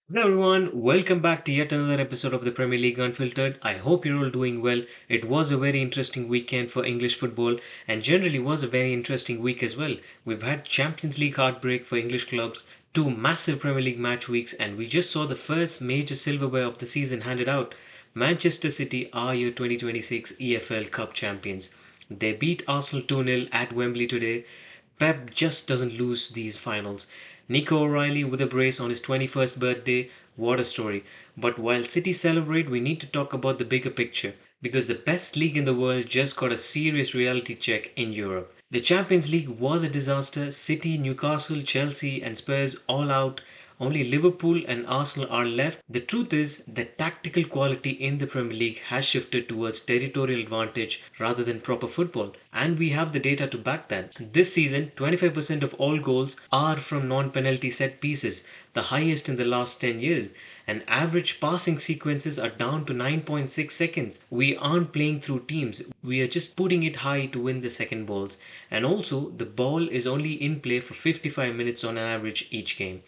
Hello everyone, welcome back to yet another episode of the Premier League Unfiltered. I hope you're all doing well. It was a very interesting weekend for English football and generally was a very interesting week as well. We've had Champions League heartbreak for English clubs, two massive Premier League match weeks, and we just saw the first major silverware of the season handed out. Manchester City are your 2026 EFL Cup champions. They beat Arsenal 2-0 at Wembley today. Pep just doesn't lose these finals. Nico O'Reilly with a brace on his 21st birthday. What a story. But while City celebrate, we need to talk about the bigger picture because the best league in the world just got a serious reality check in Europe. The Champions League was a disaster. City, Newcastle, Chelsea, and Spurs all out. Only Liverpool and Arsenal are left. The truth is that tactical quality in the Premier League has shifted towards territorial advantage rather than proper football. And we have the data to back that. This season, 25% of all goals are from non penalty set pieces, the highest in the last 10 years. And average passing sequences are down to 9.6 seconds. We aren't playing through teams, we are just putting it high to win the second balls. And also, the ball is only in play for 55 minutes on average each game.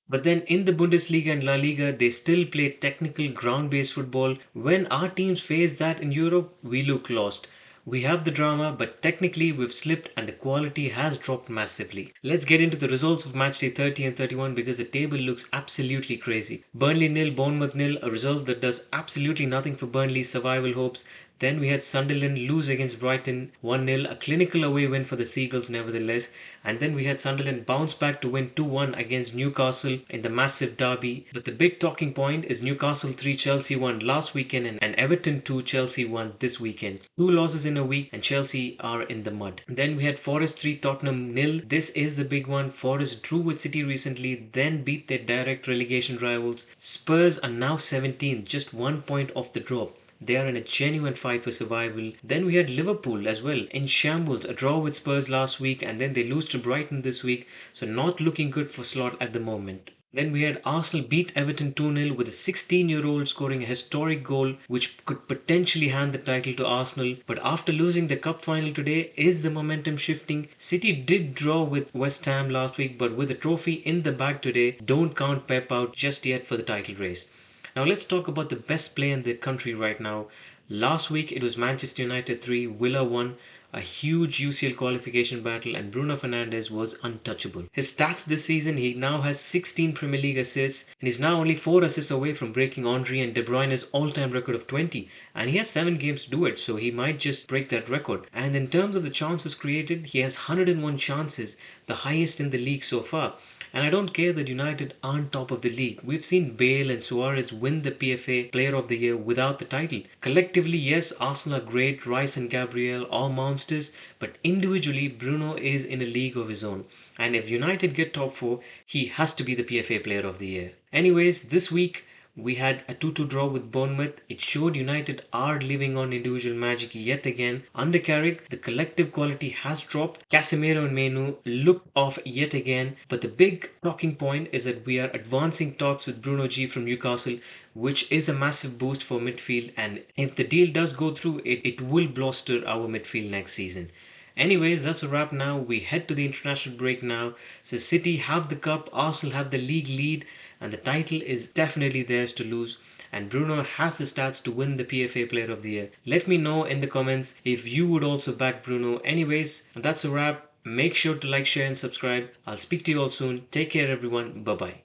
But then in the Bundesliga and La Liga, they still play technical ground based football. When our teams face that in Europe, we look lost. We have the drama, but technically we've slipped and the quality has dropped massively. Let's get into the results of matchday 30 and 31 because the table looks absolutely crazy. Burnley nil, Bournemouth nil, a result that does absolutely nothing for Burnley's survival hopes. Then we had Sunderland lose against Brighton 1-0, a clinical away win for the Seagulls nevertheless. And then we had Sunderland bounce back to win 2-1 against Newcastle in the massive derby. But the big talking point is Newcastle 3 Chelsea 1 last weekend and Everton 2 Chelsea 1 this weekend. Two losses in a week and Chelsea are in the mud. Then we had Forest 3 Tottenham nil. This is the big one. Forest drew with City recently, then beat their direct relegation rivals. Spurs are now 17th, just 1 point off the drop. They are in a genuine fight for survival. Then we had Liverpool as well in shambles, a draw with Spurs last week, and then they lose to Brighton this week, so not looking good for Slot at the moment. Then we had Arsenal beat Everton 2-0 with a 16-year-old scoring a historic goal which could potentially hand the title to Arsenal. But after losing the cup final today, is the momentum shifting? City did draw with West Ham last week, but with a trophy in the bag today, don't count Pep out just yet for the title race. Now let's talk about the best player in the country right now. Last week it was Manchester United 3, Villa 1, a huge UCL qualification battle, and Bruno Fernandes was untouchable. His stats this season, he now has 16 Premier League assists and he's now only 4 assists away from breaking Henry and De Bruyne's all-time record of 20, and he has 7 games to do it, so he might just break that record. And in terms of the chances created, he has 101 chances, the highest in the league so far. And I don't care that United aren't top of the league. We've seen Bale and Suarez win the PFA Player of the Year without the title. Collectively, yes, Arsenal are great, Rice and Gabriel are monsters, but individually, Bruno is in a league of his own. And if United get top 4, he has to be the PFA Player of the Year. Anyways, this week, we had a 2-2 draw with Bournemouth. It showed United are living on individual magic yet again. Under Carrick, the collective quality has dropped. Casemiro and Menu looked off yet again. But the big talking point is that we are advancing talks with Bruno G from Newcastle, which is a massive boost for midfield. And if the deal does go through, it will bolster our midfield next season. Anyways, that's a wrap now. We head to the international break now. So City have the cup, Arsenal have the league lead, and the title is definitely theirs to lose. And Bruno has the stats to win the PFA Player of the Year. Let me know in the comments if you would also back Bruno. Anyways, that's a wrap. Make sure to like, share, and subscribe. I'll speak to you all soon. Take care, everyone. Bye bye.